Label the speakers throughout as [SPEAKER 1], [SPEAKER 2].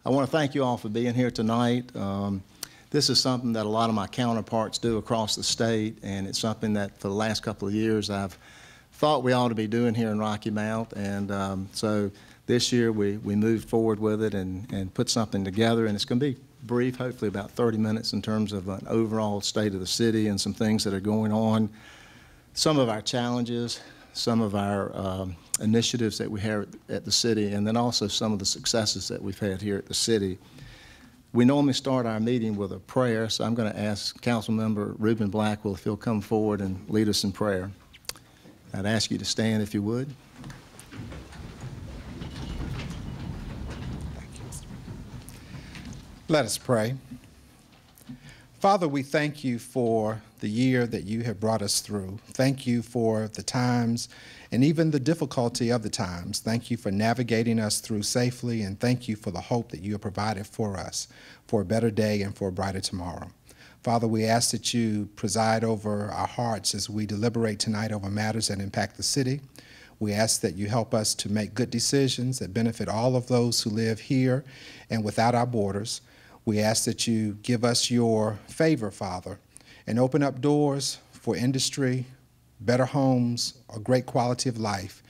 [SPEAKER 1] I want to thank you all for being here tonight. This is something that a lot of my counterparts do across the state, and it's something that for the last couple of years I've thought we ought to be doing here in Rocky Mount. And so this year we moved forward with it and put something together, and it's going to be brief, hopefully about 30 minutes in terms of an overall state of the city and some things that are going on, some of our challenges, some of our initiatives that we have at the city, and then also some of the successes that we've had here at the city. We normally start our meeting with a prayer, so I'm going to ask Councilmember Reuben Blackwell if he'll come forward and lead us in prayer. I'd ask you to stand if you would.
[SPEAKER 2] Let us pray. Father, we thank you for the year that you have brought us through. Thank you for the times and even the difficulty of the times. Thank you for navigating us through safely, and thank you for the hope that you have provided for us for a better day and for a brighter tomorrow. Father, we ask that you preside over our hearts as we deliberate tonight over matters that impact the city. We ask that you help us to make good decisions that benefit all of those who live here and without our borders. We ask that you give us your favor, Father, and open up doors for industry, better homes, a great quality of life,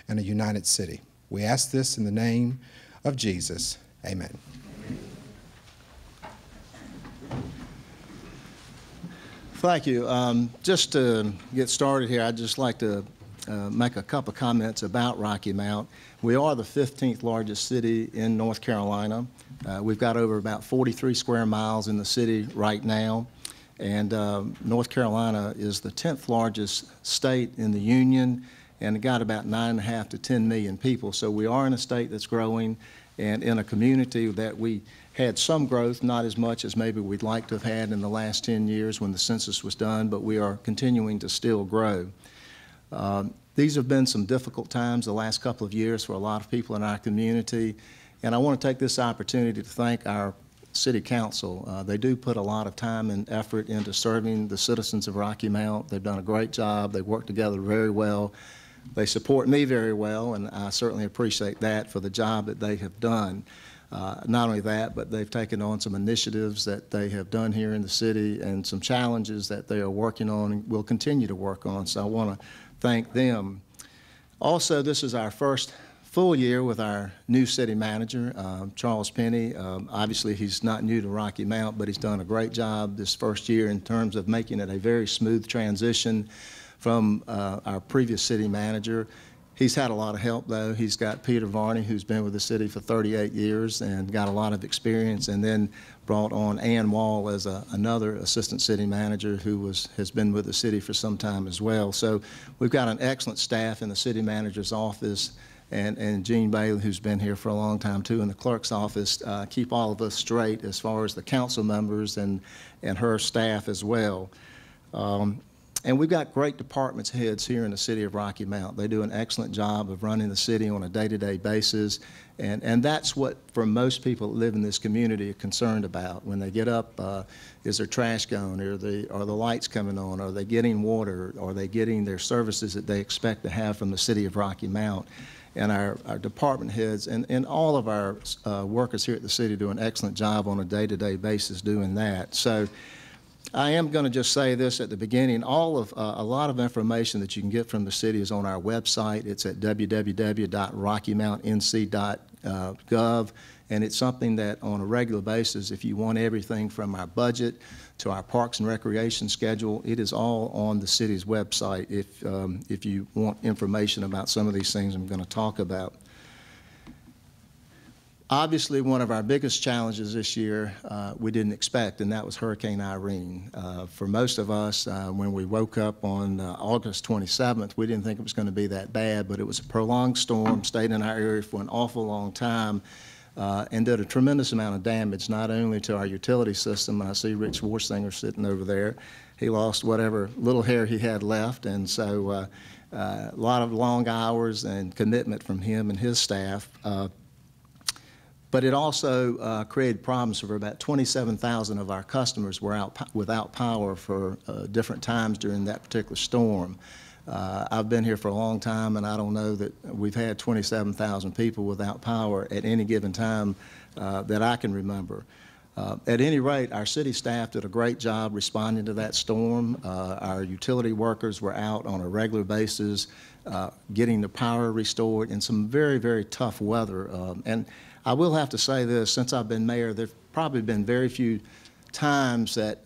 [SPEAKER 2] and a united city. We ask this in the name of Jesus. Amen.
[SPEAKER 1] Thank you. Just to get started here, I'd just like to make a couple comments about Rocky Mount. We are the 15th largest city in North Carolina. We've got over about 43 square miles in the city right now, and North Carolina is the 10th largest state in the Union, and it got about 9.5 to 10 million people. So we are in a state that's growing and in a community that we had some growth, not as much as maybe we'd like to have had in the last 10 years when the census was done, but we are continuing to still grow. These have been some difficult times the last couple of years for a lot of people in our community, and I want to take this opportunity to thank our City Council. They do put a lot of time and effort into serving the citizens of Rocky Mount. They've done a great job. They work together very well. They support me very well, and I certainly appreciate that for the job that they have done. Not only that, but they've taken on some initiatives that they have done here in the city and some challenges that they are working on and will continue to work on. So I want to thank them. Also, this is our first full year with our new city manager, Charles Penny. Obviously, he's not new to Rocky Mount, but he's done a great job this first year in terms of making it a very smooth transition from our previous city manager. He's had a lot of help, though. He's got Peter Varney, who's been with the city for 38 years and got a lot of experience, and then brought on Ann Wall as another assistant city manager who has been with the city for some time as well. So we've got an excellent staff in the city manager's office, and Jean Bailey, who's been here for a long time too in the clerk's office, keep all of us straight as far as the council members and her staff as well. And we've got great departments heads here in the city of Rocky Mount. They do an excellent job of running the city on a day-to-day basis, and that's what, for most people that live in this community, are concerned about. When they get up, is their trash going? Are the lights coming on? Are they getting water? Are they getting their services that they expect to have from the city of Rocky Mount? And our department heads and all of our workers here at the city do an excellent job on a day-to-day basis doing that. So I am going to just say this at the beginning. A lot of information that you can get from the city is on our website. It's at www.rockymountnc.gov, and it's something that on a regular basis, if you want everything from our budget to our parks and recreation schedule, it is all on the city's website if you want information about some of these things I'm going to talk about. Obviously, one of our biggest challenges this year we didn't expect, and that was Hurricane Irene. For most of us, when we woke up on August 27th, we didn't think it was going to be that bad, but it was a prolonged storm, stayed in our area for an awful long time, and did a tremendous amount of damage, not only to our utility system, and I see Rich Warsinger sitting over there. He lost whatever little hair he had left, and so a lot of long hours and commitment from him and his staff. But it also created problems for about 27,000 of our customers were without power for different times during that particular storm. I've been here for a long time, and I don't know that we've had 27,000 people without power at any given time that I can remember. At any rate, our city staff did a great job responding to that storm. Our utility workers were out on a regular basis, getting the power restored in some very, very tough weather. And I will have to say this, since I've been mayor, there've probably been very few times that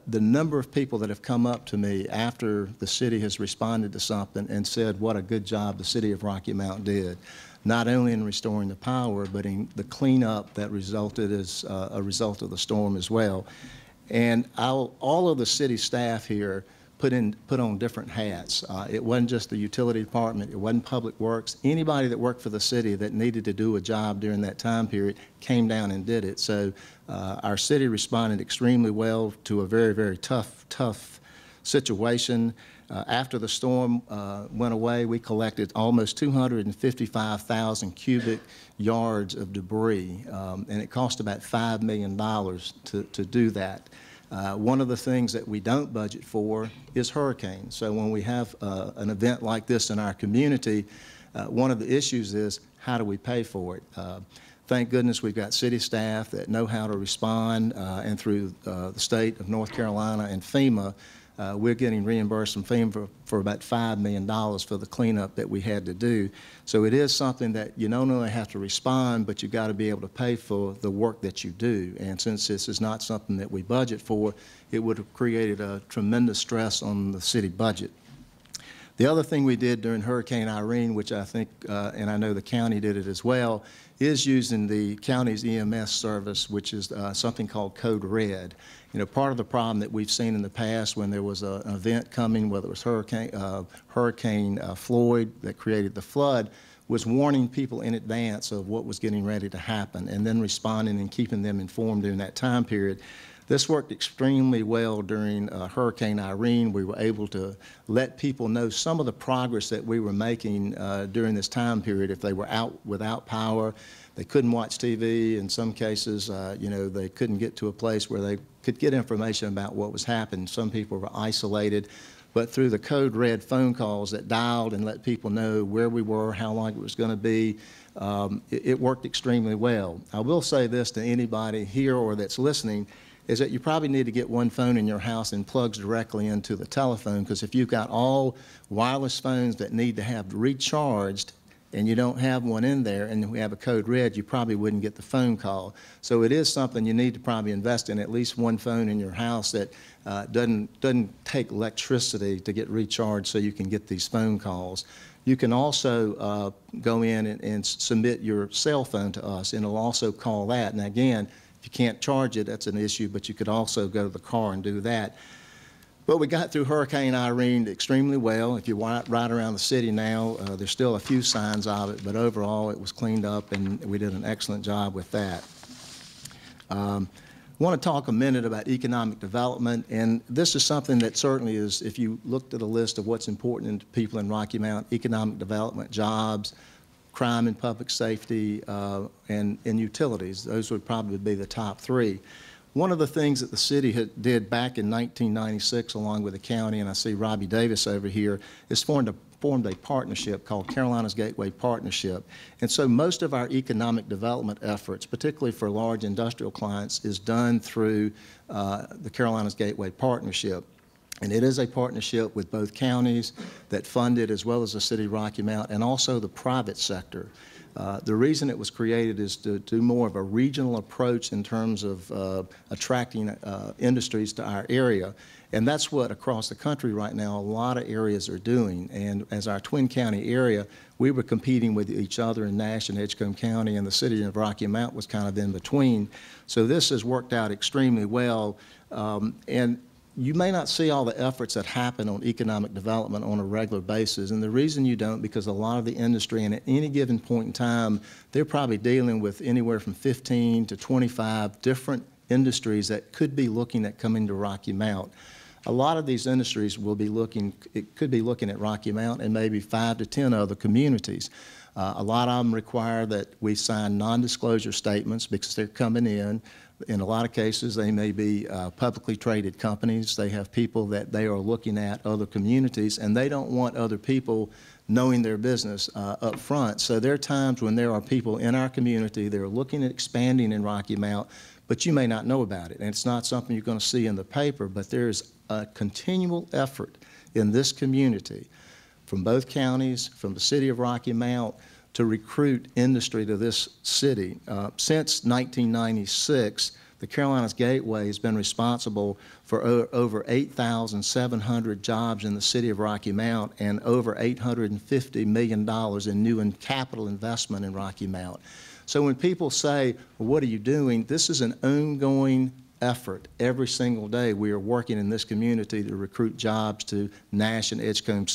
[SPEAKER 1] the number of people that have come up to me after the city has responded to something and said what a good job the city of Rocky Mount did, not only in restoring the power, but in the cleanup that resulted as a result of the storm as well. And all of the city staff here put on different hats. It wasn't just the utility department, it wasn't public works. Anybody that worked for the city that needed to do a job during that time period came down and did it. So our city responded extremely well to a very, very tough situation. After the storm went away, we collected almost 255,000 cubic yards of debris, and it cost about $5 million to do that. One of the things that we don't budget for is hurricanes. So when we have an event like this in our community, one of the issues is how do we pay for it? Thank goodness we've got city staff that know how to respond, and through the state of North Carolina and FEMA, we're getting reimbursed from FEMA for about $5 million for the cleanup that we had to do. So it is something that you don't only have to respond, but you've got to be able to pay for the work that you do. And since this is not something that we budget for, it would have created a tremendous stress on the city budget. The other thing we did during Hurricane Irene, which I think, and I know the county did it as well, is using the county's EMS service, which is something called Code Red. You know, part of the problem that we've seen in the past when there was an event coming, whether it was Hurricane Floyd that created the flood, was warning people in advance of what was getting ready to happen and then responding and keeping them informed during that time period. This worked extremely well during Hurricane Irene. We were able to let people know some of the progress that we were making during this time period. If they were out without power, they couldn't watch TV. In some cases, you know, they couldn't get to a place where they could get information about what was happening. Some people were isolated. But through the Code Red phone calls that dialed and let people know where we were, how long it was going to be, it worked extremely well. I will say this to anybody here or that's listening, is that you probably need to get one phone in your house and plugs directly into the telephone, because if you've got all wireless phones that need to have recharged and you don't have one in there and we have a Code Red, you probably wouldn't get the phone call. So it is something you need to probably invest in, at least one phone in your house that doesn't take electricity to get recharged so you can get these phone calls. You can also go in and submit your cell phone to us, and it'll also call that. And again, if you can't charge it, that's an issue, but you could also go to the car and do that. But we got through Hurricane Irene extremely well. If you ride around the city now, there's still a few signs of it, but overall it was cleaned up and we did an excellent job with that. I want to talk a minute about economic development, and this is something that certainly is, if you looked at a list of what's important to people in Rocky Mount, economic development, jobs, crime and public safety, and utilities. Those would probably be the top three. One of the things that the city did back in 1996 along with the county, and I see Robbie Davis over here, is formed a partnership called Carolinas Gateway Partnership. And so most of our economic development efforts, particularly for large industrial clients, is done through the Carolinas Gateway Partnership. And it is a partnership with both counties that fund it, as well as the city of Rocky Mount, and also the private sector. The reason it was created is to do more of a regional approach in terms of attracting industries to our area. And that's what across the country right now a lot of areas are doing. And as our Twin County area, we were competing with each other in Nash and Edgecombe County, and the city of Rocky Mount was kind of in between. So this has worked out extremely well. And you may not see all the efforts that happen on economic development on a regular basis, and the reason you don't, because a lot of the industry, and at any given point in time, they're probably dealing with anywhere from 15 to 25 different industries that could be looking at coming to Rocky Mount. a lot of these industries will be looking, it could be looking at Rocky Mount and maybe 5 to 10 other communities. A lot of them require that we sign non-disclosure statements because they're coming in. In a lot of cases, they may be publicly traded companies. They have people that they are looking at, other communities, and they don't want other people knowing their business up front. So there are times when there are people in our community that are looking at expanding in Rocky Mount, but you may not know about it. And it's not something you're going to see in the paper, but there's a continual effort in this community from both counties, from the city of Rocky Mount, to recruit industry to this city. Since 1996, the Carolinas Gateway has been responsible for over 8,700 jobs in the city of Rocky Mount and over $850 million in new capital investment in Rocky Mount. So when people say, well, what are you doing? This is an ongoing effort. Every single day we are working in this community to recruit jobs to Nash and Edgecombe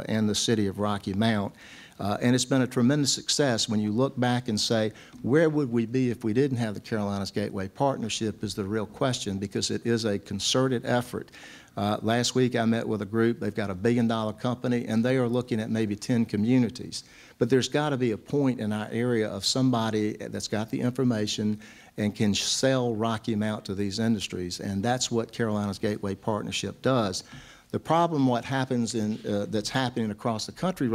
[SPEAKER 1] and the city of Rocky Mount. And it's been a tremendous success. When you look back and say, where would we be if we didn't have the Carolinas Gateway Partnership is the real question, because it is a concerted effort. Last week I met with a group. They've got $1 billion company, and they are looking at maybe 10 communities. But there's got to be a point in our area of somebody that's got the information and can sell Rocky Mount to these industries, and that's what Carolinas Gateway Partnership does. The problem what happens in, that's happening across the country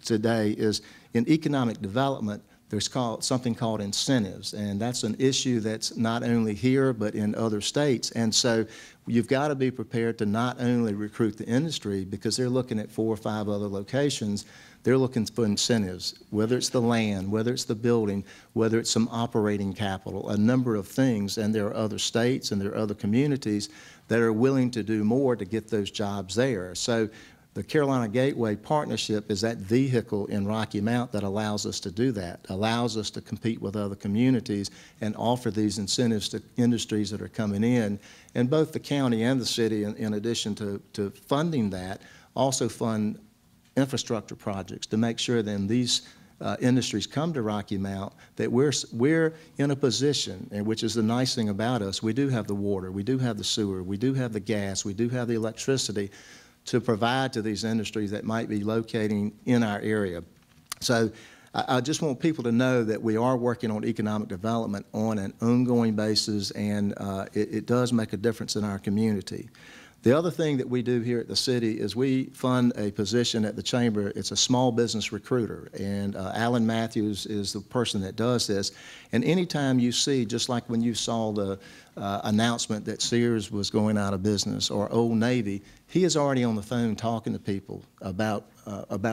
[SPEAKER 1] today is in economic development, there's something called incentives, and that's an issue that's not only here but in other states. And so you've got to be prepared to not only recruit the industry, because they're looking at 4 or 5 other locations, they're looking for incentives, whether it's the land, whether it's the building, whether it's some operating capital, a number of things. And there are other states and there are other communities that are willing to do more to get those jobs there. So the Carolina Gateway Partnership is that vehicle in Rocky Mount that allows us to do that, allows us to compete with other communities and offer these incentives to industries that are coming in. And both the county and the city, in addition to funding that, also fund infrastructure projects to make sure that these industries come to Rocky Mount, that we're in a position, and which is the nice thing about us, we do have the water, we do have the sewer, we do have the gas, we do have the electricity to provide to these industries that might be locating in our area. So I just want people to know that we are working on economic development on an ongoing basis, and it does make a difference in our community. The other thing that we do here at the city is we fund a position at the chamber. It's a small business recruiter, and Alan Matthews is the person that does this. And anytime you see, just like when you saw the announcement that Sears was going out of business or Old Navy, he is already on the phone talking to people about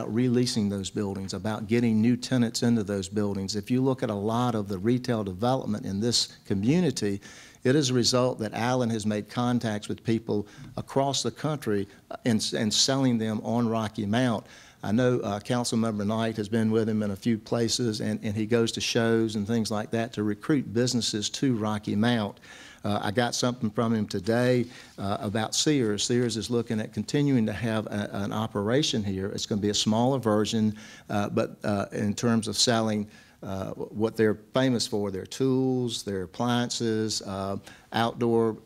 [SPEAKER 1] releasing those buildings, about getting new tenants into those buildings. If you look at a lot of the retail development in this community, it is a result that Alan has made contacts with people across the country and selling them on Rocky Mount. I know Councilmember Knight has been with him in a few places, and he goes to shows and things like that to recruit businesses to Rocky Mount. I got something from him today about Sears. Sears is looking at continuing to have an operation here. It's going to be a smaller version, but in terms of selling what they're famous for, their tools, their appliances, outdoor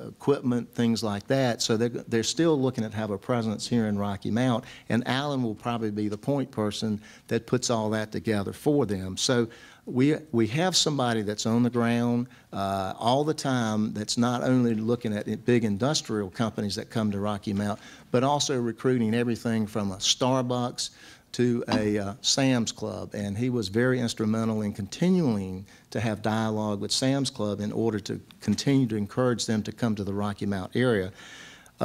[SPEAKER 1] equipment, things like that. So they're still looking at have a presence here in Rocky Mount, and Alan will probably be the point person that puts all that together for them. So we have somebody that's on the ground all the time that's not only looking at big industrial companies that come to Rocky Mount, but also recruiting everything from a Starbucks to a Sam's Club, and he was very instrumental in continuing to have dialogue with Sam's Club in order to continue to encourage them to come to the Rocky Mount area.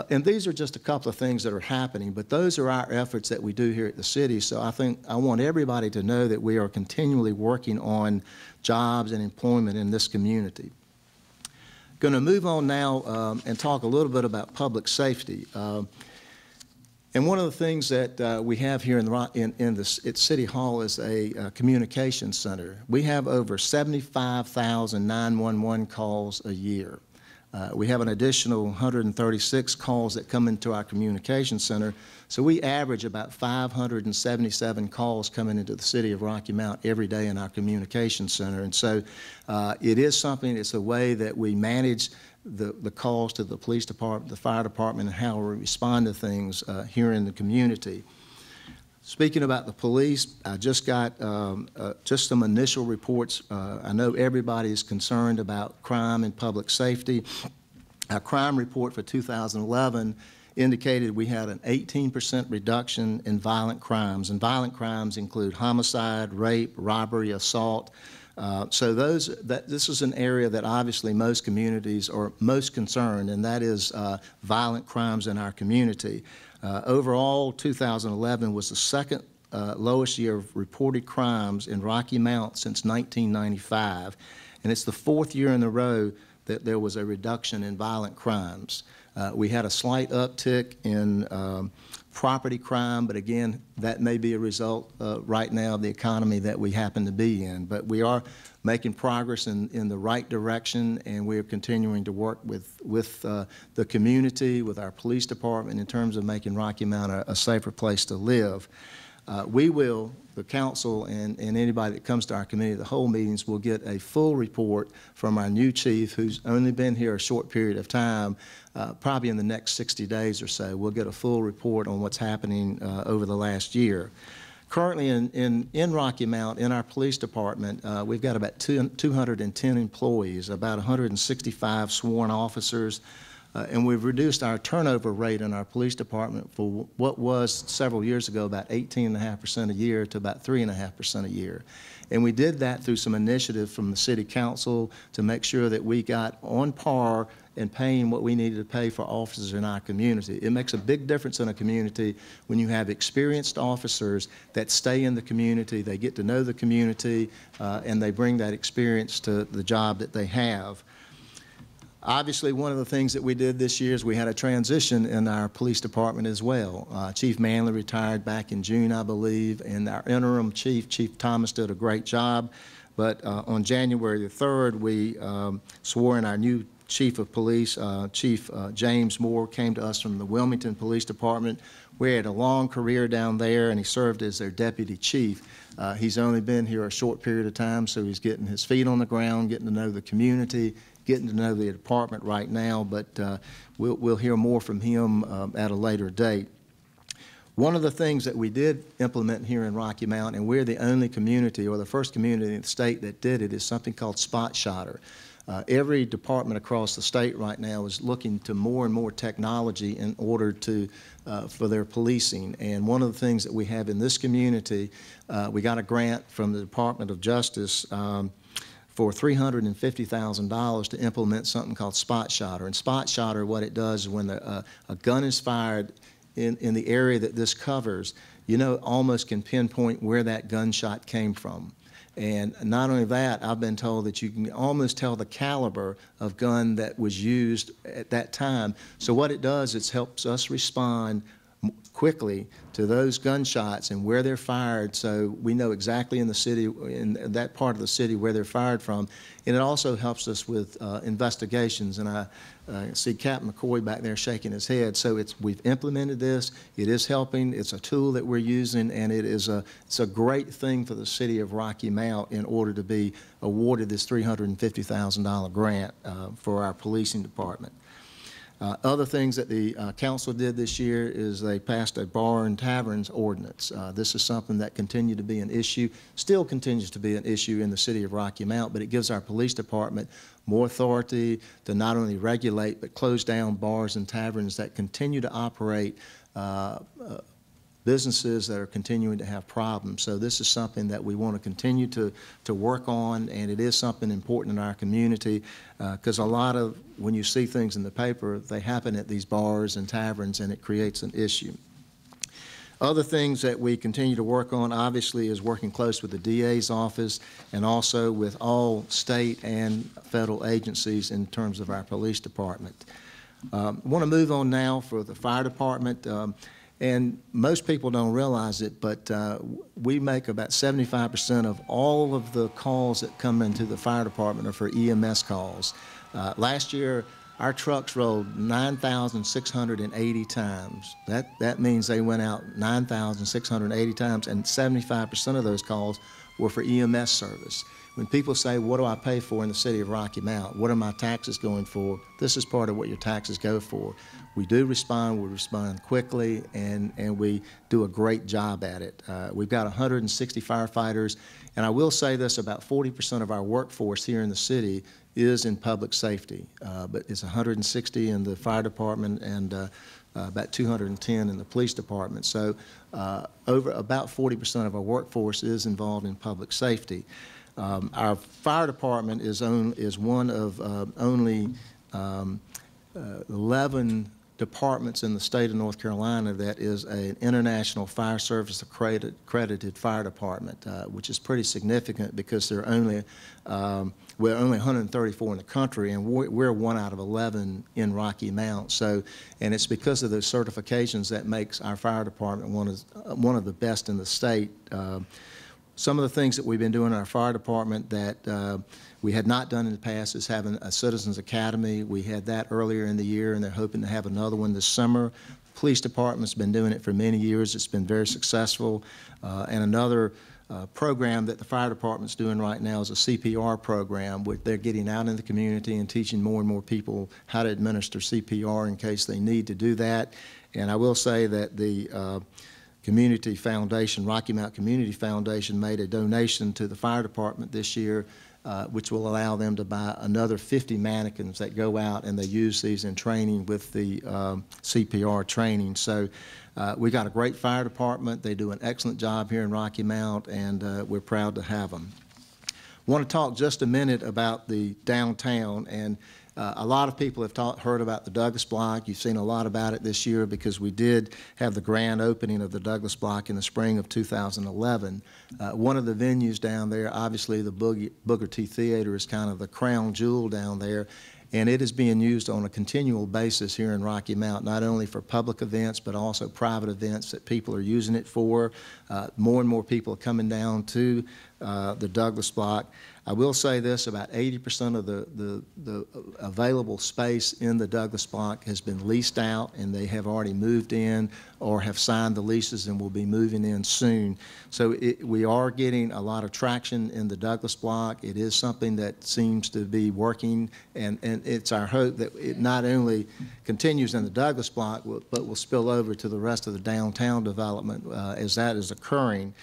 [SPEAKER 1] And these are just a couple of things that are happening, but those are our efforts that we do here at the city. So I think I want everybody to know that we are continually working on jobs and employment in this community. Going to move on now and talk a little bit about public safety. And one of the things that we have here at City Hall is a communications center. We have over 75,000 911 calls a year. We have an additional 136 calls that come into our communications center. So we average about 577 calls coming into the city of Rocky Mount every day in our communications center. And so it is something, it's a way that we manage the calls to the police department, the fire department, and how we respond to things here in the community. Speaking about the police, I just got just some initial reports. I know everybody is concerned about crime and public safety. Our crime report for 2011 indicated we had an 18% reduction in violent crimes, and violent crimes include homicide, rape, robbery, assault. So this is an area that obviously most communities are most concerned, and that is violent crimes in our community. Overall, 2011 was the second lowest year of reported crimes in Rocky Mount since 1995, and it's the fourth year in a row that there was a reduction in violent crimes. We had a slight uptick in property crime, but again, that may be a result right now of the economy that we happen to be in. But we are making progress in the right direction, and we are continuing to work with the community, with our police department, in terms of making Rocky Mount a safer place to live. We will, the council and anybody that comes to our committee, the whole meetings, will get a full report from our new chief, who's only been here a short period of time, probably in the next 60 days or so. We'll get a full report on what's happening over the last year. Currently in Rocky Mount, in our police department, we've got about 210 employees, about 165 sworn officers, and we've reduced our turnover rate in our police department for what was several years ago about 18.5% a year to about 3.5% a year. And we did that through some initiative from the city council to make sure that we got on par and paying what we needed to pay for officers in our community. It makes a big difference in a community when you have experienced officers that stay in the community, they get to know the community, and they bring that experience to the job that they have. Obviously, one of the things that we did this year is we had a transition in our police department as well. Chief Manley retired back in June, I believe, and our interim chief, Chief Thomas, did a great job. But on January the 3rd, we swore in our new chief of police. Chief James Moore came to us from the Wilmington Police Department. We had a long career down there, and he served as their deputy chief. He's only been here a short period of time, so he's getting his feet on the ground, getting to know the community, getting to know the department right now, but we'll hear more from him at a later date. One of the things that we did implement here in Rocky Mount, and we're the only community or the first community in the state that did it, is something called Spot Shotter. Every department across the state right now is looking to more and more technology in order to for their policing. And one of the things that we have in this community, we got a grant from the Department of Justice for $350,000 to implement something called Spot Shotter. And Spot Shotter, what it does is when a gun is fired in the area that this covers, you know, almost can pinpoint where that gunshot came from. And not only that, I've been told that you can almost tell the caliber of gun that was used at that time. So what it does, it helps us respond quickly to those gunshots and where they're fired, so we know exactly in the city, in that part of the city, where they're fired from. And it also helps us with investigations. And I see Captain McCoy back there shaking his head. So we've implemented this. It is helping. It's a tool that we're using, and it's a great thing for the city of Rocky Mount in order to be awarded this $350,000 grant for our policing department. Other things that the council did this year is they passed a bar and taverns ordinance. This is something that continued to be an issue, still continues to be an issue in the city of Rocky Mount, but it gives our police department more authority to not only regulate but close down bars and taverns that continue to operate businesses that are continuing to have problems. So this is something that we want to continue to work on, and it is something important in our community because a lot of, when you see things in the paper, they happen at these bars and taverns, and it creates an issue. Other things that we continue to work on, obviously, is working close with the DA's office and also with all state and federal agencies in terms of our police department. I want to move on now for the fire department. And most people don't realize it, but we make about 75% of all of the calls that come into the fire department are for EMS calls. Last year, Our trucks rolled 9,680 times. That means they went out 9,680 times, and 75% of those calls were for EMS service. When people say, what do I pay for in the city of Rocky Mount? What are my taxes going for? This is part of what your taxes go for. We do respond, we respond quickly, and we do a great job at it. We've got 160 firefighters, and I will say this, about 40% of our workforce here in the city is in public safety, but it's 160 in the fire department and about 210 in the police department. So over about 40% of our workforce is involved in public safety. Our fire department is one of only 11 departments in the state of North Carolina that is an International Fire Service accredited fire department, which is pretty significant because we're only 134 in the country, and we're 1 out of 11 in Rocky Mount. So, and it's because of those certifications that makes our fire department one of the best in the state. Some of the things that we've been doing in our fire department that we had not done in the past is having a Citizens Academy. We had that earlier in the year, and they're hoping to have another one this summer. The police department's been doing it for many years. It's been very successful. And another program that the fire department's doing right now is a CPR program, where they're getting out in the community and teaching more and more people how to administer CPR in case they need to do that. And I will say that the Community Foundation, Rocky Mount Community Foundation, made a donation to the fire department this year, which will allow them to buy another 50 mannequins that go out and they use these in training with the CPR training. So we got a great fire department. They do an excellent job here in Rocky Mount, and we're proud to have them. I want to talk just a minute about the downtown, and a lot of people have heard about the Douglas Block. You've seen a lot about it this year because we did have the grand opening of the Douglas Block in the spring of 2011. One of the venues down there, obviously the Booker T Theater, is kind of the crown jewel down there, and it is being used on a continual basis here in Rocky Mount, not only for public events but also private events that people are using it for. More and more people are coming down to the Douglas Block. I will say this, about 80% of the available space in the Douglas Block has been leased out, and they have already moved in or have signed the leases and will be moving in soon. So we are getting a lot of traction in the Douglas Block. It is something that seems to be working, and it's our hope that it not only continues in the Douglas Block, but will spill over to the rest of the downtown development as that is occurring.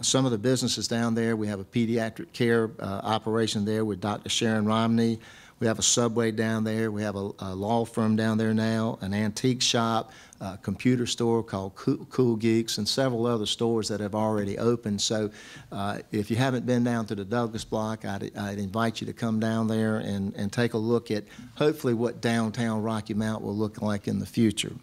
[SPEAKER 1] Some of the businesses down there, we have a pediatric care operation there with Dr. Sharon Romney. We have a Subway down there. We have a law firm down there now, an antique shop, a computer store called Cool Geeks, and several other stores that have already opened. So if you haven't been down to the Douglas Block, I'd invite you to come down there and take a look at hopefully what downtown Rocky Mount will look like in the future.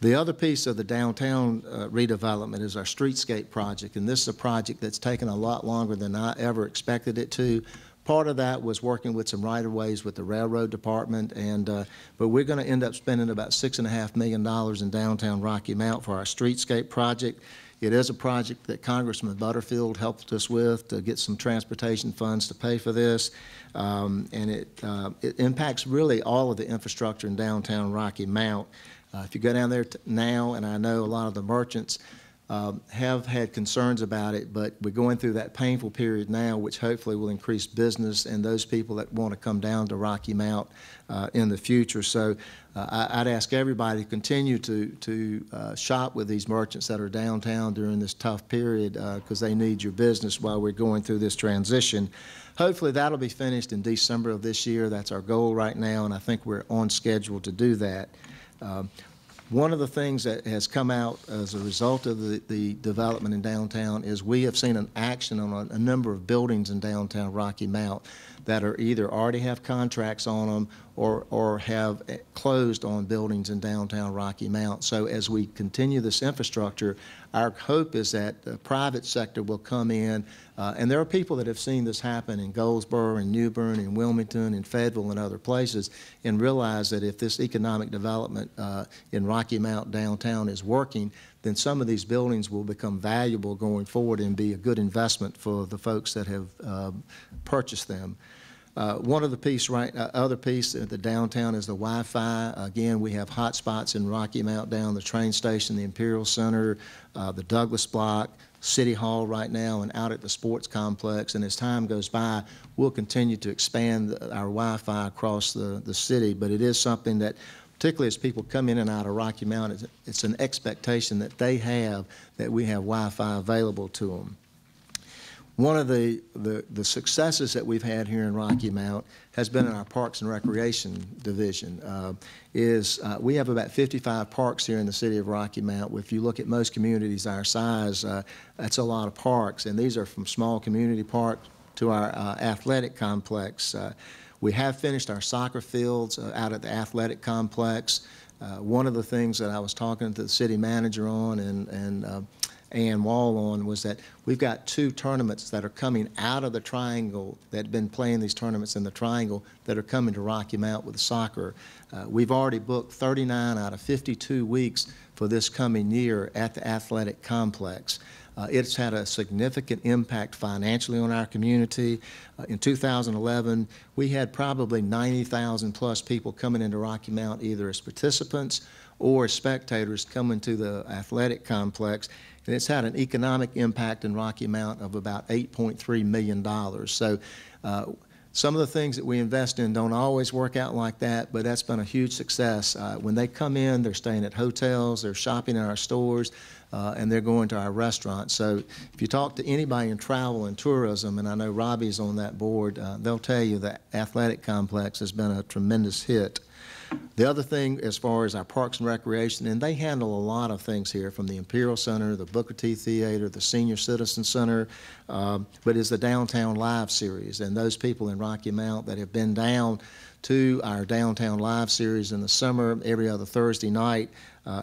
[SPEAKER 1] The other piece of the downtown redevelopment is our streetscape project, and this is a project that's taken a lot longer than I ever expected it to. Part of that was working with some right-of-ways with the railroad department, but we're going to end up spending about $6.5 million in downtown Rocky Mount for our streetscape project. It is a project that Congressman Butterfield helped us with to get some transportation funds to pay for this, and it impacts really all of the infrastructure in downtown Rocky Mount. If you go down there now, and I know a lot of the merchants have had concerns about it, but we're going through that painful period now, which hopefully will increase business and those people that want to come down to Rocky Mount in the future. So I'd ask everybody to continue to shop with these merchants that are downtown during this tough period because they need your business while we're going through this transition. Hopefully that'll be finished in December of this year. That's our goal right now, and I think we're on schedule to do that. One of the things that has come out as a result of the development in downtown is we have seen an action on a number of buildings in downtown Rocky Mount that are either already have contracts on them or have closed on buildings in downtown Rocky Mount. So as we continue this infrastructure, our hope is that the private sector will come in, and there are people that have seen this happen in Goldsboro and New Bern and Wilmington and Fayetteville and other places, and realize that if this economic development in Rocky Mount downtown is working, then some of these buildings will become valuable going forward and be a good investment for the folks that have purchased them. One of the other piece at the downtown is the Wi-Fi. Again, we have hot spots in Rocky Mount down the train station, the Imperial Center, the Douglas Block, City Hall right now, and out at the sports complex. And as time goes by, we'll continue to expand our Wi-Fi across the city. But it is something that, particularly as people come in and out of Rocky Mount, it's an expectation that they have that we have Wi-Fi available to them. One of the successes that we've had here in Rocky Mount has been in our Parks and Recreation division. We have about 55 parks here in the city of Rocky Mount. If you look at most communities our size, that's a lot of parks, and these are from small community parks to our athletic complex. We have finished our soccer fields out at the athletic complex. One of the things that I was talking to the city manager on and Ann Wall on was that we've got 2 tournaments that are coming out of the Triangle that have been playing these tournaments in the Triangle that are coming to Rocky Mount with soccer. We've already booked 39 out of 52 weeks for this coming year at the athletic complex. It's had a significant impact financially on our community. In 2011, we had probably 90,000 plus people coming into Rocky Mount either as participants or as spectators coming to the athletic complex. And it's had an economic impact in Rocky Mount of about $8.3 million. So some of the things that we invest in don't always work out like that, but that's been a huge success. When they come in, they're staying at hotels, they're shopping in our stores, and they're going to our restaurants. So if you talk to anybody in travel and tourism, and I know Robbie's on that board, they'll tell you that athletic complex has been a tremendous hit. The other thing, as far as our Parks and Recreation, and they handle a lot of things here, from the Imperial Center, the Booker T Theater, the Senior Citizen Center, but is the Downtown Live Series. And those people in Rocky Mount that have been down to our Downtown Live Series in the summer, every other Thursday night,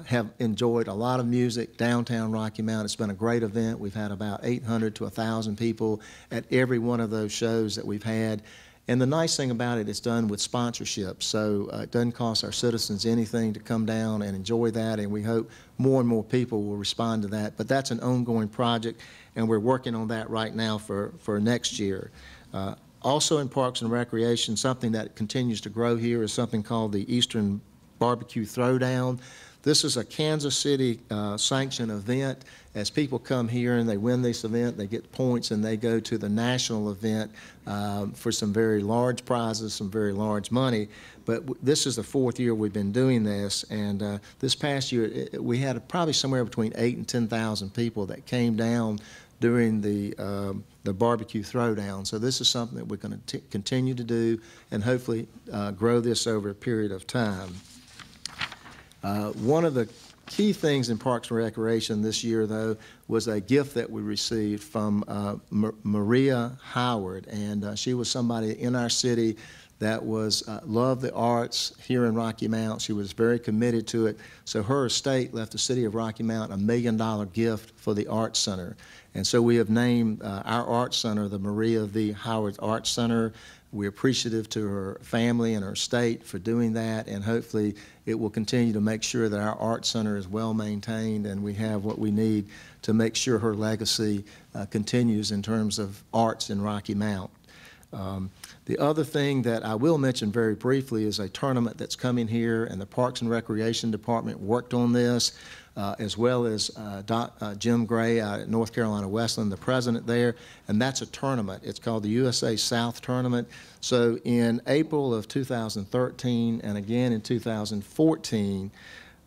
[SPEAKER 1] have enjoyed a lot of music. Downtown Rocky Mount, it's been a great event. We've had about 800 to 1,000 people at every one of those shows that we've had. And the nice thing about it, it's done with sponsorships, so it doesn't cost our citizens anything to come down and enjoy that, and we hope more and more people will respond to that. But that's an ongoing project, and we're working on that right now for next year. Also in Parks and Recreation, something that continues to grow here is something called the Eastern Barbecue Throwdown. This is a Kansas City sanctioned event. As people come here and they win this event, they get points and they go to the national event for some very large prizes, some very large money. But this is the 4th year we've been doing this, and this past year we had probably somewhere between 8,000 and 10,000 people that came down during the barbecue throwdown. So this is something that we're going to continue to do and hopefully grow this over a period of time. One of the key things in Parks and Recreation this year, though, was a gift that we received from Maria Howard, and she was somebody in our city that loved the arts here in Rocky Mount. She was very committed to it. So her estate left the city of Rocky Mount a $1 million gift for the Arts Center. And so we have named our Arts Center the Maria V. Howard Arts Center. We're appreciative to her family and her state for doing that, and hopefully it will continue to make sure that our Arts Center is well maintained and we have what we need to make sure her legacy continues in terms of arts in Rocky Mount. The other thing that I will mention very briefly is a tournament that's coming here, and the Parks and Recreation Department worked on this, as well as Jim Gray out at North Carolina Wesleyan, the president there, and that's a tournament. It's called the USA South Tournament. So in April of 2013 and again in 2014,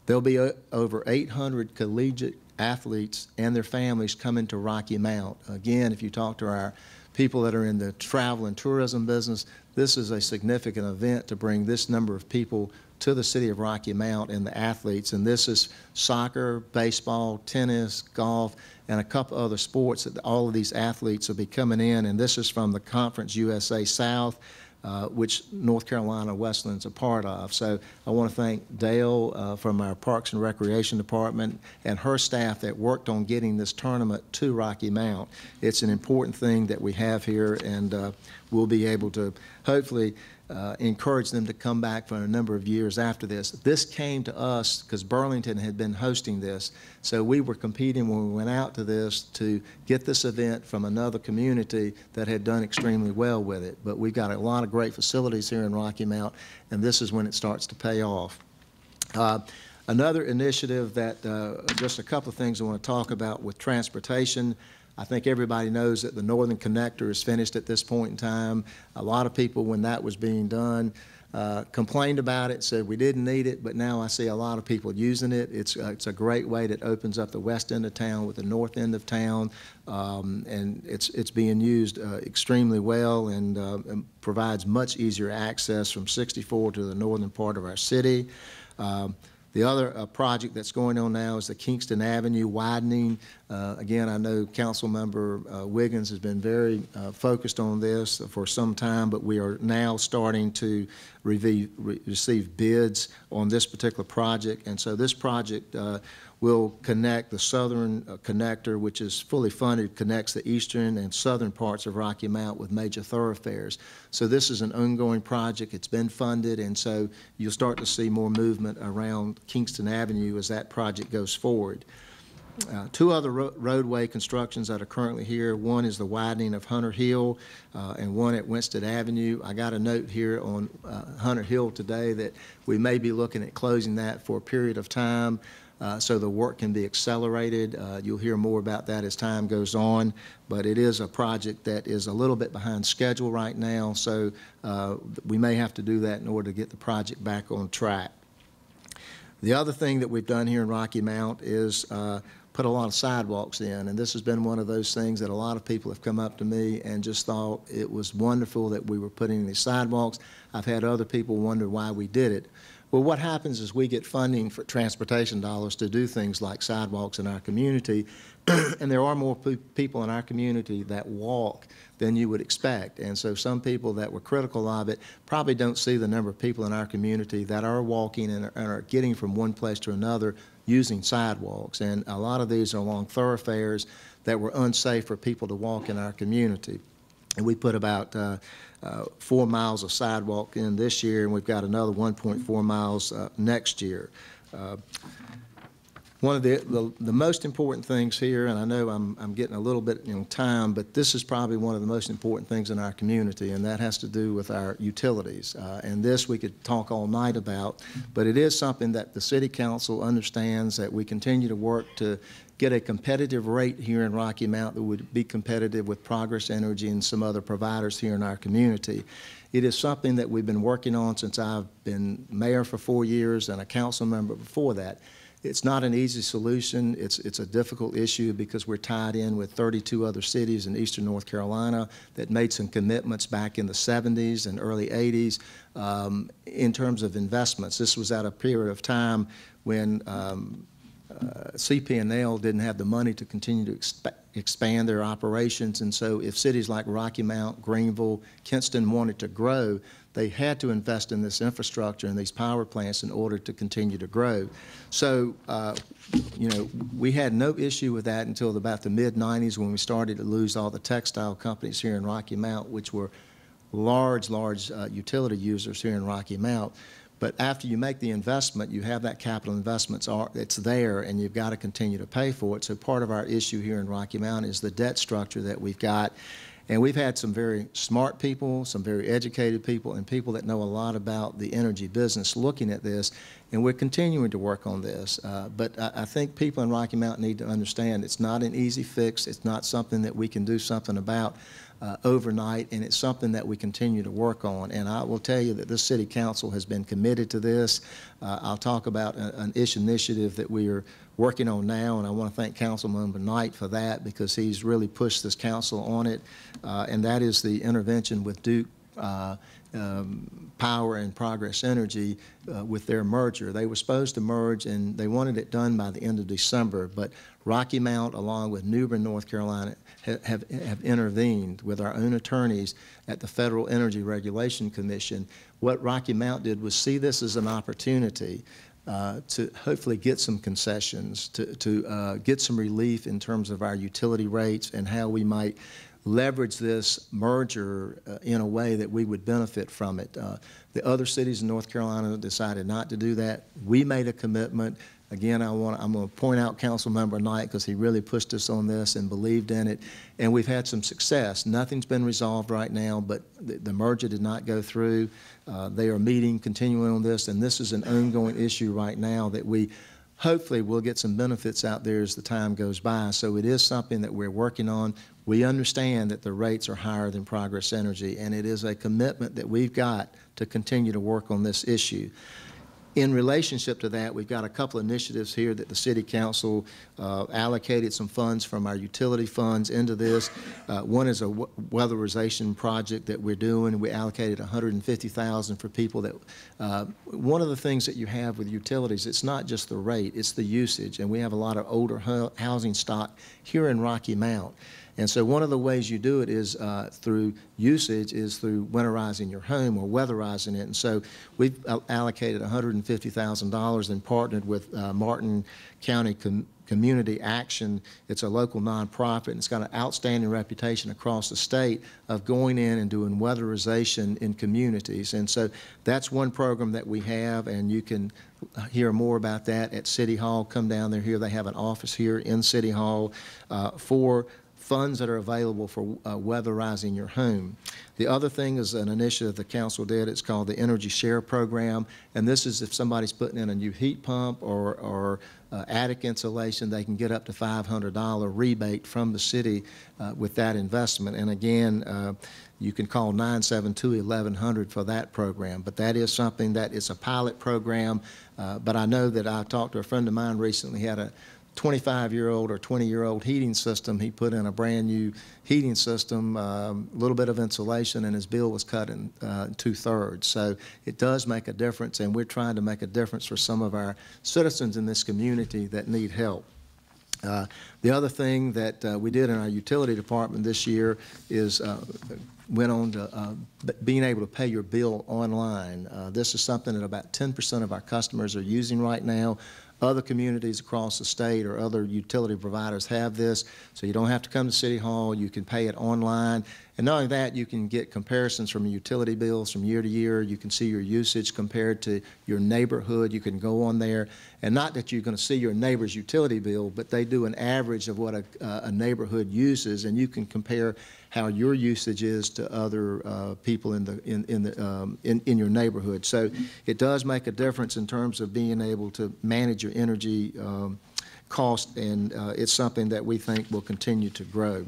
[SPEAKER 1] there'll be over 800 collegiate athletes and their families coming to Rocky Mount. Again, if you talk to our people that are in the travel and tourism business, this is a significant event to bring this number of people to the city of Rocky Mount and the athletes. And this is soccer, baseball, tennis, golf, and a couple other sports that all of these athletes will be coming in. And this is from the Conference USA South, which North Carolina Wesleyan's a part of. So I want to thank Dale from our Parks and Recreation Department and her staff that worked on getting this tournament to Rocky Mount. It's an important thing that we have here, and we'll be able to hopefully encourage them to come back for a number of years after this. This came to us because Burlington had been hosting this, so we were competing when we went out to this to get this event from another community that had done extremely well with it. But we've got a lot of great facilities here in Rocky Mount, and this is when it starts to pay off. Another initiative that, just a couple of things I want to talk about with transportation. I think everybody knows that the Northern Connector is finished at this point in time. A lot of people, when that was being done, complained about it, said we didn't need it, but now I see a lot of people using it. It's a great way that opens up the west end of town with the north end of town, and it's being used extremely well and provides much easier access from 64 to the northern part of our city. The other project that's going on now is the Kingston Avenue widening. Again, I know Councilmember Wiggins has been very focused on this for some time, but we are now starting to receive bids on this particular project. And so this project will connect the southern connector, which is fully funded, connects the eastern and southern parts of Rocky Mount with major thoroughfares. So this is an ongoing project. It's been funded, and so you'll start to see more movement around Kingston Avenue as that project goes forward. Two other roadway constructions that are currently here. One is the widening of Hunter Hill and one at Winston Avenue. I got a note here on Hunter Hill today that we may be looking at closing that for a period of time so the work can be accelerated. You'll hear more about that as time goes on, but it is a project that is a little bit behind schedule right now, so we may have to do that in order to get the project back on track. The other thing that we've done here in Rocky Mount is put a lot of sidewalks in, and this has been one of those things that a lot of people have come up to me and just thought it was wonderful that we were putting in these sidewalks. I've had other people wonder why we did it. Well, what happens is we get funding for transportation dollars to do things like sidewalks in our community, and there are more people in our community that walk than you would expect. And so some people that were critical of it probably don't see the number of people in our community that are walking and are getting from one place to another using sidewalks. And a lot of these are along thoroughfares that were unsafe for people to walk in our community. And we put about 4 miles of sidewalk in this year, and we've got another 1.4 miles next year. One of the most important things here, and I know I'm getting a little bit on time, but this is probably one of the most important things in our community, and that has to do with our utilities. And this we could talk all night about, but it is something that the City Council understands that we continue to work to get a competitive rate here in Rocky Mount that would be competitive with Progress Energy and some other providers here in our community. It is something that we've been working on since I've been mayor for 4 years and a council member before that. It's not an easy solution. It's a difficult issue because we're tied in with 32 other cities in eastern North Carolina that made some commitments back in the 70s and early 80s in terms of investments. This was at a period of time when CP&L didn't have the money to continue to expand their operations, and so if cities like Rocky Mount, Greenville, Kinston wanted to grow, they had to invest in this infrastructure and these power plants in order to continue to grow. So, you know, we had no issue with that until about the mid-90s when we started to lose all the textile companies here in Rocky Mount, which were large utility users here in Rocky Mount. But after you make the investment, you have that capital investment, it's there, and you've got to continue to pay for it. So part of our issue here in Rocky Mount is the debt structure that we've got. And we've had some very smart people, some very educated people, and people that know a lot about the energy business looking at this, and we're continuing to work on this. But I think people in Rocky Mount need to understand it's not an easy fix. It's not something that we can do something about overnight, and it's something that we continue to work on. And I will tell you that this City Council has been committed to this. I'll talk about an initiative that we are working on now, and I want to thank Councilmember Knight for that because he's really pushed this council on it, and that is the intervention with Duke Power and Progress Energy with their merger. They were supposed to merge, and they wanted it done by the end of December, but Rocky Mount, along with New Bern, North Carolina, have intervened with our own attorneys at the Federal Energy Regulation Commission. What Rocky Mount did was see this as an opportunity to hopefully get some concessions, to get some relief in terms of our utility rates and how we might leverage this merger in a way that we would benefit from it. The other cities in North Carolina decided not to do that. We made a commitment. Again, I'm going to point out Councilmember Knight because he really pushed us on this and believed in it, and we've had some success. Nothing's been resolved right now, but the merger did not go through. They are meeting, continuing on this, and this is an ongoing issue right now that we hopefully we'll get some benefits out there as the time goes by. So it is something that we're working on. We understand that the rates are higher than Progress Energy, and it is a commitment that we've got to continue to work on this issue. In relationship to that, we've got a couple of initiatives here that the City Council allocated some funds from our utility funds into this. One is a weatherization project that we're doing. We allocated $150,000 for people that, one of the things that you have with utilities, it's not just the rate, it's the usage. And we have a lot of older housing stock here in Rocky Mount. And so one of the ways you do it is through usage, is through winterizing your home or weatherizing it. And so we've allocated $150,000 and partnered with Martin County Community Action. It's a local nonprofit, and it's got an outstanding reputation across the state of going in and doing weatherization in communities. And so that's one program that we have, and you can hear more about that at City Hall. Come down there here. They have an office here in City Hall for funds that are available for weatherizing your home. The other thing is an initiative the council did. It's called the Energy Share Program, and this is if somebody's putting in a new heat pump or attic insulation, they can get up to $500 rebate from the city with that investment. And again, you can call 972-1100 for that program. But that is something that is a pilot program. But I know that I talked to a friend of mine recently. He had a 25-year-old or 20-year-old heating system. He put in a brand new heating system, a little bit of insulation, and his bill was cut in 2/3. So it does make a difference, and we're trying to make a difference for some of our citizens in this community that need help. The other thing that we did in our utility department this year is went on to being able to pay your bill online. This is something that about 10% of our customers are using right now. Other communities across the state or other utility providers have this, so you don't have to come to City Hall. You can pay it online. And not only that, you can get comparisons from utility bills from year to year. You can see your usage compared to your neighborhood. You can go on there, and not that you're going to see your neighbor's utility bill, but they do an average of what a neighborhood uses, and you can compare how your usage is to other people in your neighborhood. So it does make a difference in terms of being able to manage your energy cost, and it's something that we think will continue to grow.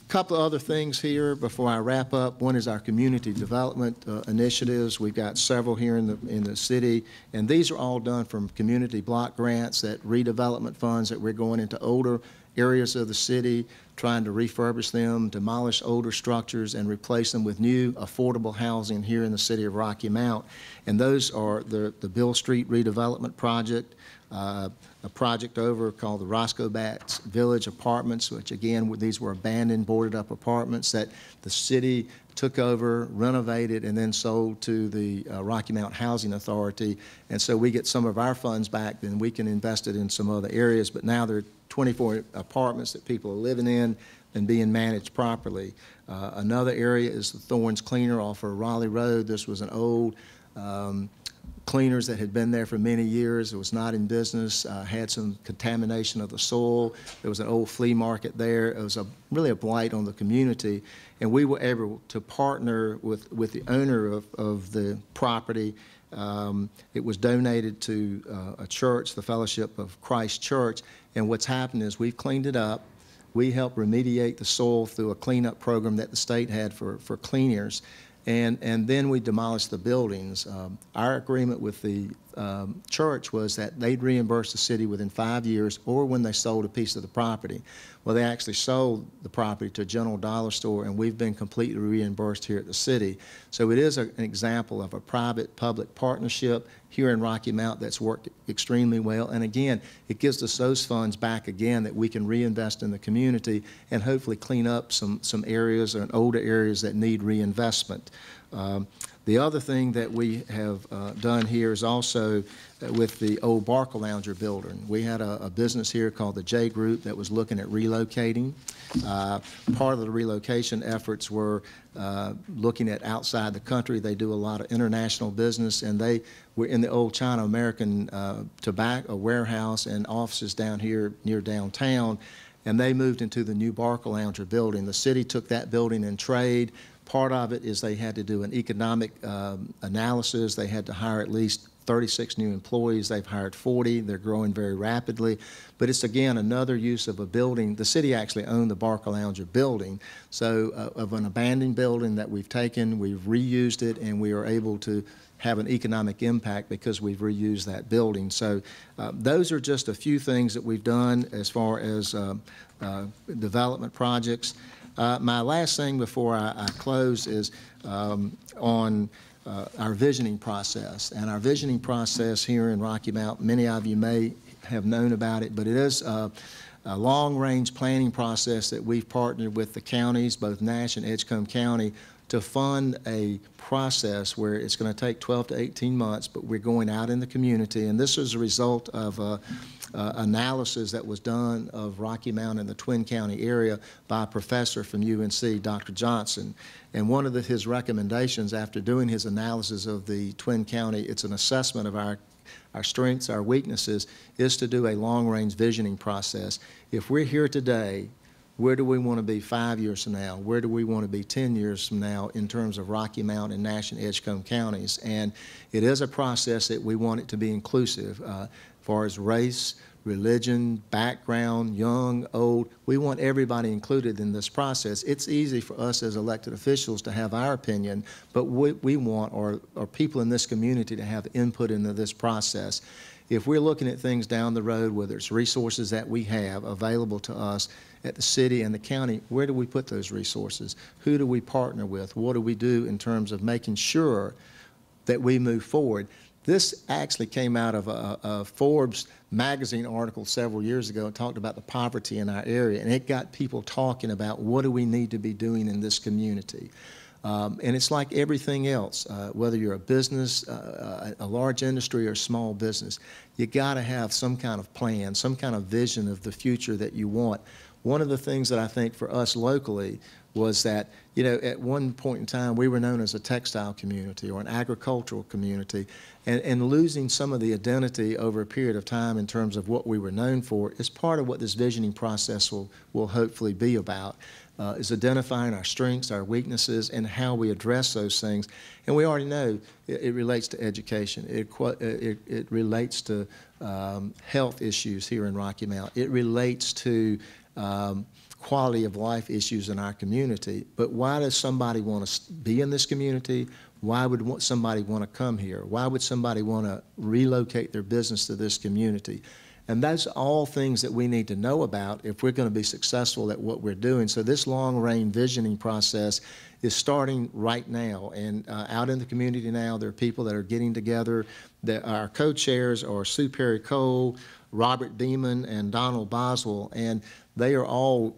[SPEAKER 1] Couple of other things here before I wrap up. One is our community development initiatives. We've got several here in the city, and these are all done from community block grants, that redevelopment funds that we're going into older areas of the city, trying to refurbish them, demolish older structures, and replace them with new affordable housing here in the city of Rocky Mount. And those are the Bill Street redevelopment project, a project over called the Roscoe Bats Village Apartments, which again, these were abandoned, boarded up apartments that the city took over, renovated, and then sold to the Rocky Mount Housing Authority. And so we get some of our funds back, then we can invest it in some other areas. But now there are 24 apartments that people are living in and being managed properly. Another area is the Thorns Cleaner off of Raleigh Road. This was an old cleaners that had been there for many years. It was not in business, had some contamination of the soil. There was an old flea market there. It was really a blight on the community. And we were able to partner with the owner of the property. It was donated to a church, the Fellowship of Christ Church. And what's happened is we've cleaned it up. We helped remediate the soil through a cleanup program that the state had for cleaners. And then we demolished the buildings. Our agreement with the church was that they'd reimburse the city within 5 years or when they sold a piece of the property. Well, they actually sold the property to a General Dollar Store, and we've been completely reimbursed here at the city. So it is an example of a private-public partnership here in Rocky Mount that's worked extremely well. And again, it gives us those funds back again that we can reinvest in the community and hopefully clean up some areas or older areas that need reinvestment. The other thing that we have done here is also with the old Barcalounger building. We had a business here called the J Group that was looking at relocating. Part of the relocation efforts were looking at outside the country. They do a lot of international business, and they were in the old China American tobacco warehouse and offices down here near downtown, and they moved into the new Barcalounger building. The city took that building in trade. Part of it is they had to do an economic analysis. They had to hire at least 36 new employees. They've hired 40. They're growing very rapidly. But it's, again, another use of a building. The city actually owned the Barcalounger building. So of an abandoned building that we've taken, we've reused it, and we are able to have an economic impact because we've reused that building. So those are just a few things that we've done as far as development projects. My last thing before I close is on our visioning process. And our visioning process here in Rocky Mount, many of you may have known about it, but it is a long-range planning process that we've partnered with the counties, both Nash and Edgecombe County, to fund a process where it's going to take 12 to 18 months, but we're going out in the community. And this is a result of analysis that was done of Rocky Mount and the Twin County area by a professor from UNC, Dr. Johnson. And one of his recommendations after doing his analysis of the Twin County, it's an assessment of our strengths, our weaknesses, is to do a long-range visioning process. If we're here today, where do we want to be 5 years from now? Where do we want to be 10 years from now in terms of Rocky Mount and Nash and Edgecombe counties? And it is a process that we want it to be inclusive as far as race, religion, background, young, old. We want everybody included in this process. It's easy for us as elected officials to have our opinion, but what we want are people in this community to have input into this process. If we're looking at things down the road, whether it's resources that we have available to us at the city and the county, where do we put those resources? Who do we partner with? What do we do in terms of making sure that we move forward? This actually came out of a Forbes magazine article several years ago. It talked about the poverty in our area, and it got people talking about what do we need to be doing in this community. And it's like everything else, whether you're a business, a large industry, or small business, you got to have some kind of plan, some kind of vision of the future that you want. One of the things that I think for us locally was that, you know, at one point in time, we were known as a textile community or an agricultural community, and losing some of the identity over a period of time in terms of what we were known for is part of what this visioning process will hopefully be about. Is identifying our strengths, our weaknesses, and how we address those things. And we already know it relates to education. It relates to health issues here in Rocky Mount. It relates to quality of life issues in our community. But why does somebody want to be in this community? Why would somebody want to come here? Why would somebody want to relocate their business to this community? And that's all things that we need to know about if we're going to be successful at what we're doing. So this long-range visioning process is starting right now. And out in the community now, there are people that are getting together. Our co-chairs are Sue Perry Cole, Robert Beeman, and Donald Boswell. And they are all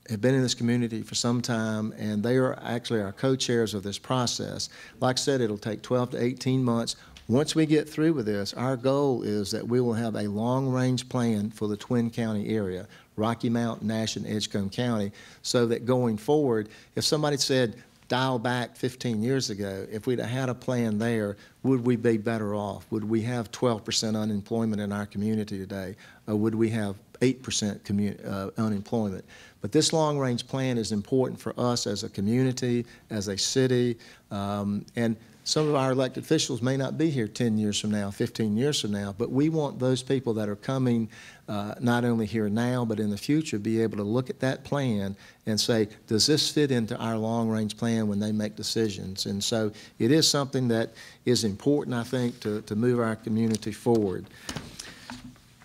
[SPEAKER 1] have been in this community for some time, and they are actually our co-chairs of this process. Like I said, it'll take 12 to 18 months. Once we get through with this, our goal is that we will have a long-range plan for the Twin County area, Rocky Mount, Nash, and Edgecombe County, so that going forward, if somebody said, dial back 15 years ago, if we'd have had a plan there, would we be better off? Would we have 12% unemployment in our community today? Or would we have 8% unemployment? But this long-range plan is important for us as a community, as a city, and some of our elected officials may not be here 10 years from now, 15 years from now, but we want those people that are coming not only here now, but in the future, be able to look at that plan and say, does this fit into our long-range plan when they make decisions? And so it is something that is important, I think, to move our community forward.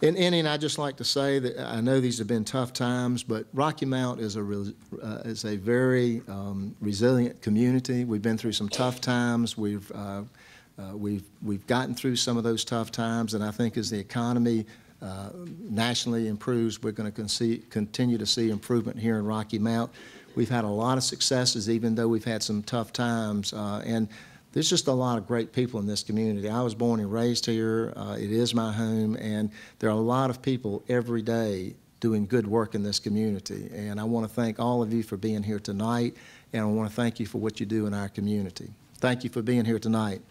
[SPEAKER 1] In ending, I'd just like to say that I know these have been tough times, but Rocky Mount is a very resilient community. We've been through some tough times. We've gotten through some of those tough times, and I think as the economy nationally improves, we're going to continue to see improvement here in Rocky Mount. We've had a lot of successes, even though we've had some tough times, and there's just a lot of great people in this community. I was born and raised here. It is my home, and there are a lot of people every day doing good work in this community. And I want to thank all of you for being here tonight, and I want to thank you for what you do in our community. Thank you for being here tonight.